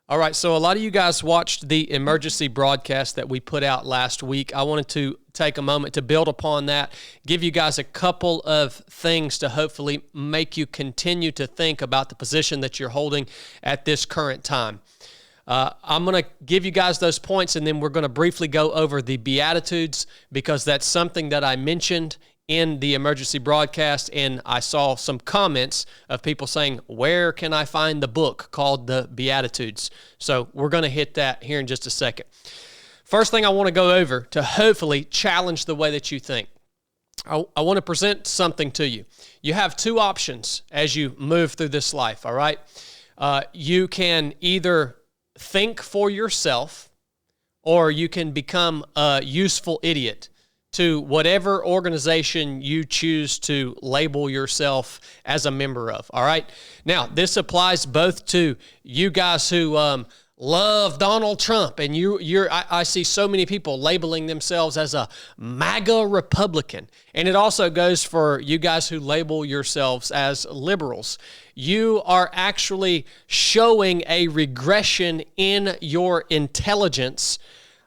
All right, so a lot of you guys watched the emergency broadcast that we put out last week. I wanted to take a moment to build upon that, give you guys a couple of things to hopefully make you continue to think about the position that you're holding at this current time. I'm going to give you guys those points, and then we're going to briefly go over the Beatitudes, because that's something that I mentioned in the emergency broadcast, and I saw some comments of people saying, where can I find the book called the Beatitudes? So we're going to hit that here in just a second. First thing I want to go over to hopefully challenge the way that you think. I want to present something to you. You have two options as you move through this life, all right? You can either think for yourself, or you can become a useful idiot to whatever organization you choose to label yourself as a member of, all right? Now, this applies both to you guys who love Donald Trump, and I see so many people labeling themselves as a MAGA Republican, and it also goes for you guys who label yourselves as liberals. You are actually showing a regression in your intelligence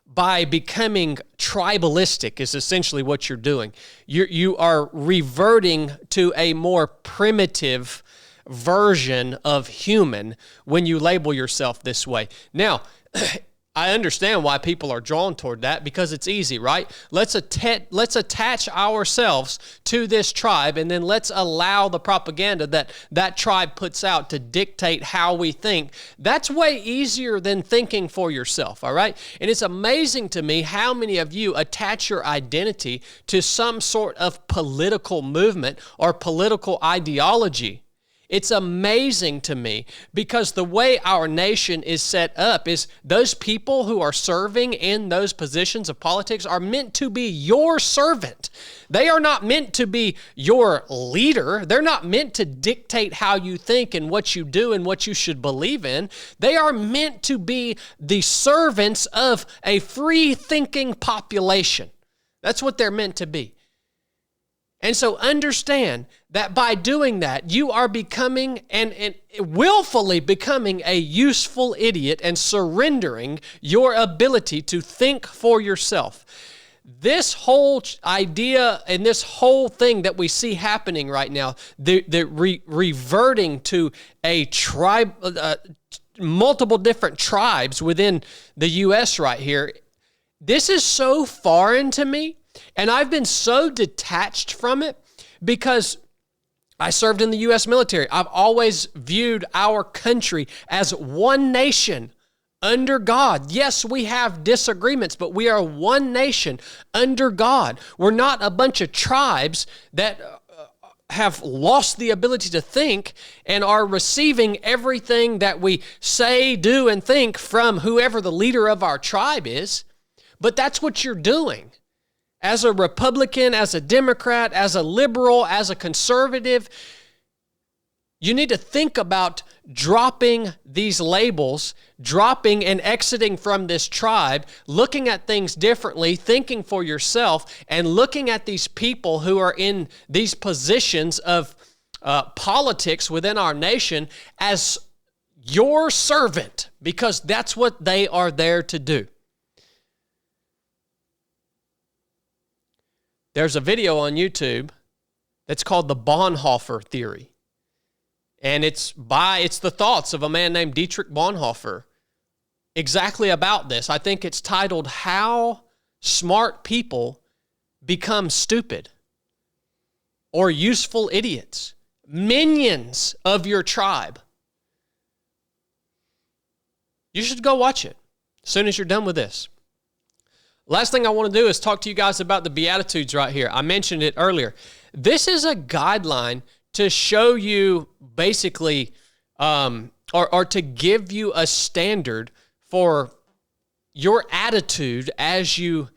by becoming tribalistic is essentially what you're doing. You are reverting to a more primitive version of human when you label yourself this way. Now, I understand why people are drawn toward that, because it's easy, right? Let's attach ourselves to this tribe, and then let's allow the propaganda that tribe puts out to dictate how we think. That's way easier than thinking for yourself, all right? And it's amazing to me how many of you attach your identity to some sort of political movement or political ideology. It's amazing to me, because the way our nation is set up is those people who are serving in those positions of politics are meant to be your servant. They are not meant to be your leader. They're not meant to dictate how you think and what you do and what you should believe in. They are meant to be the servants of a free-thinking population. That's what they're meant to be. And so understand that by doing that, you are becoming and willfully becoming a useful idiot and surrendering your ability to think for yourself. This whole idea and this whole thing that we see happening right now, reverting to a tribe, multiple different tribes within the U.S. right here, this is so foreign to me. And I've been so detached from it because I served in the U.S. military. I've always viewed our country as one nation under God. Yes, we have disagreements, but we are one nation under God. We're not a bunch of tribes that have lost the ability to think and are receiving everything that we say, do, and think from whoever the leader of our tribe is. But that's what you're doing. As a Republican, as a Democrat, as a liberal, as a conservative, you need to think about dropping these labels, dropping and exiting from this tribe, looking at things differently, thinking for yourself, and looking at these people who are in these positions of politics within our nation as your servant, because that's what they are there to do. There's a video on YouTube that's called the Bonhoeffer Theory. And it's the thoughts of a man named Dietrich Bonhoeffer exactly about this. I think it's titled, How Smart People Become Stupid or Useful Idiots, Minions of Your Tribe. You should go watch it as soon as you're done with this. Last thing I want to do is talk to you guys about the Beatitudes right here. I mentioned it earlier. This is a guideline to show you basically, or to give you a standard for your attitude as you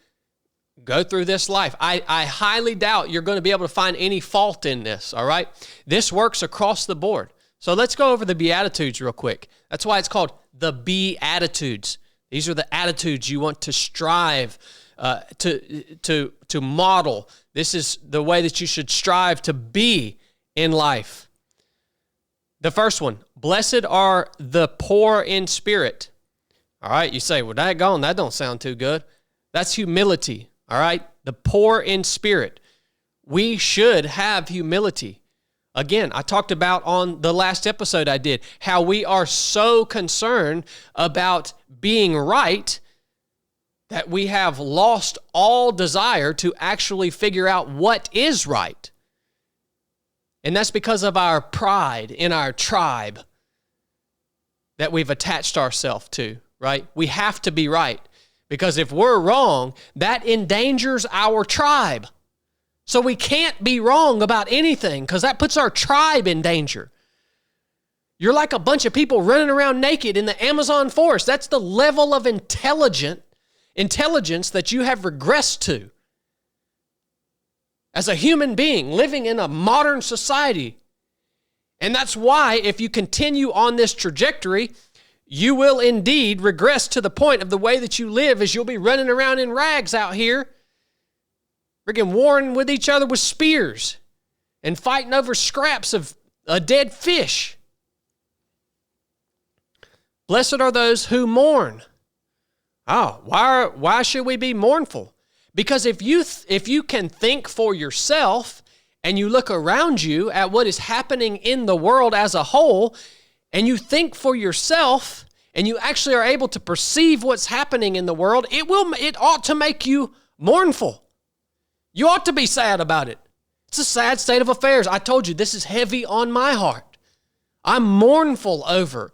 go through this life. I highly doubt you're going to be able to find any fault in this, all right? This works across the board. So let's go over the Beatitudes real quick. That's why it's called the Beatitudes. These are the attitudes you want to strive to model. This is the way that you should strive to be in life. The first one, blessed are the poor in spirit. All right, you say, well, that don't sound too good. That's humility, all right? The poor in spirit. We should have humility. Again, I talked about on the last episode I did, how we are so concerned about being right that we have lost all desire to actually figure out what is right. And that's because of our pride in our tribe that we've attached ourselves to, right? We have to be right, because if we're wrong, that endangers our tribe. So we can't be wrong about anything, because that puts our tribe in danger. You're like a bunch of people running around naked in the Amazon forest. That's the level of intelligence that you have regressed to as a human being living in a modern society. And that's why if you continue on this trajectory, you will indeed regress to the point of the way that you live, is you'll be running around in rags out here, freaking warring with each other with spears and fighting over scraps of a dead fish. Blessed are those who mourn. Oh, why should we be mournful? Because if you can think for yourself and you look around you at what is happening in the world as a whole, and you think for yourself and you actually are able to perceive what's happening in the world, it ought to make you mournful. You ought to be sad about it. It's a sad state of affairs. I told you, this is heavy on my heart. I'm mournful over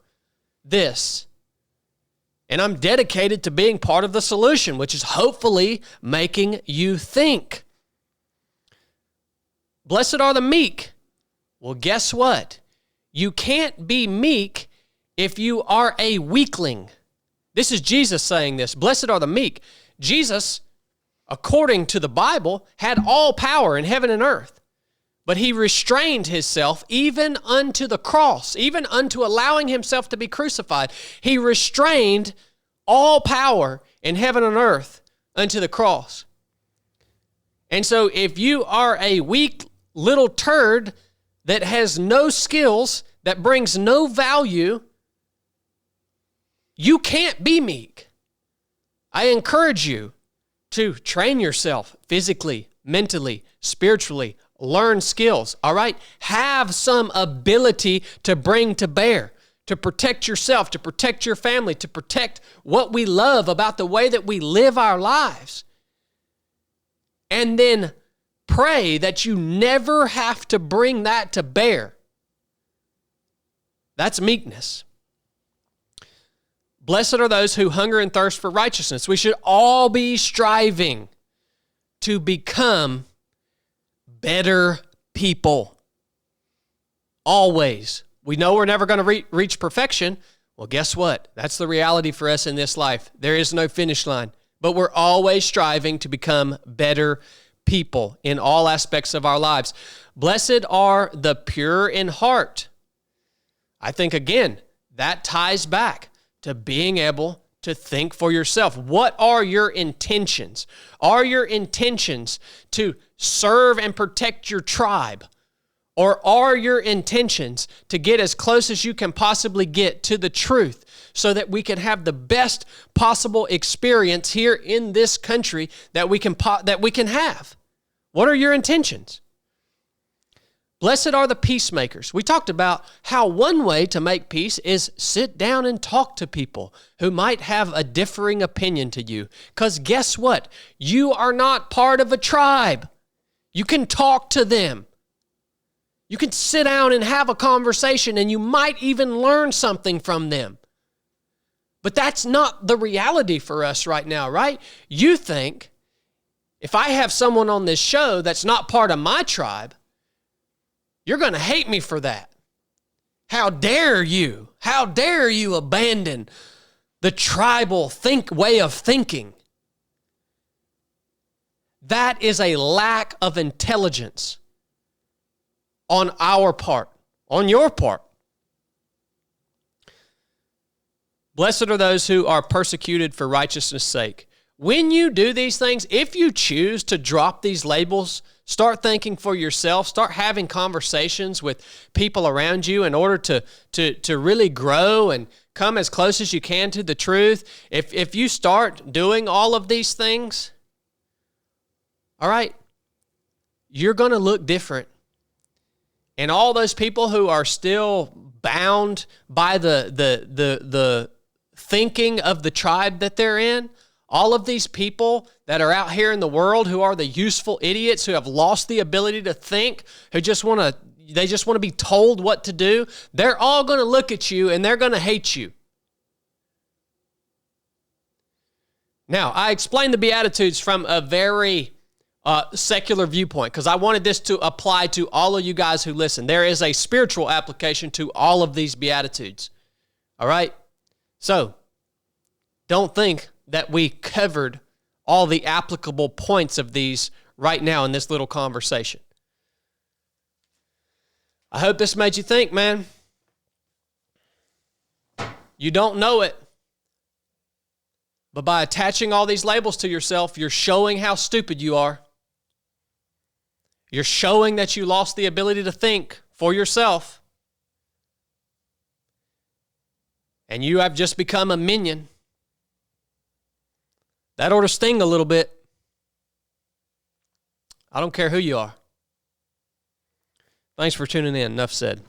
this. And I'm dedicated to being part of the solution, which is hopefully making you think. Blessed are the meek. Well, guess what? You can't be meek if you are a weakling. This is Jesus saying this. Blessed are the meek. Jesus, according to the Bible, had all power in heaven and earth. But he restrained himself even unto the cross, even unto allowing himself to be crucified. He restrained all power in heaven and earth unto the cross. And so if you are a weak little turd that has no skills, that brings no value, you can't be meek. I encourage you to train yourself physically, mentally, spiritually, learn skills, all right? Have some ability to bring to bear, to protect yourself, to protect your family, to protect what we love about the way that we live our lives. And then pray that you never have to bring that to bear. That's meekness. Blessed are those who hunger and thirst for righteousness. We should all be striving to become better people. Always. We know we're never going to reach perfection. Well, guess what? That's the reality for us in this life. There is no finish line. But we're always striving to become better people in all aspects of our lives. Blessed are the pure in heart. I think, again, that ties back to being able to think for yourself. What are your intentions? Are your intentions to serve and protect your tribe? Or are your intentions to get as close as you can possibly get to the truth so that we can have the best possible experience here in this country that we can have? What are your intentions? Blessed are the peacemakers. We talked about how one way to make peace is sit down and talk to people who might have a differing opinion to you. Because guess what? You are not part of a tribe. You can talk to them. You can sit down and have a conversation, and you might even learn something from them. But that's not the reality for us right now, right? You think, if I have someone on this show that's not part of my tribe, you're going to hate me for that. How dare you? How dare you abandon the tribal way of thinking? That is a lack of intelligence on our part, on your part. Blessed are those who are persecuted for righteousness' sake. when you do these things, if you choose to drop these labels, start thinking for yourself, start having conversations with people around you in order to really grow and come as close as you can to the truth. If you start doing all of these things, all right, you're going to look different. And all those people who are still bound by the thinking of the tribe that they're in, all of these people that are out here in the world who are the useful idiots who have lost the ability to think, who just want to be told what to do, they're all going to look at you and they're going to hate you. Now, I explained the Beatitudes from a very secular viewpoint because I wanted this to apply to all of you guys who listen. There is a spiritual application to all of these Beatitudes. All right? So, don't think that we covered all the applicable points of these right now in this little conversation. I hope this made you think, man. You don't know it, but by attaching all these labels to yourself, you're showing how stupid you are. You're showing that you lost the ability to think for yourself. And you have just become a minion. That ought to sting a little bit. I don't care who you are. Thanks for tuning in. Enough said.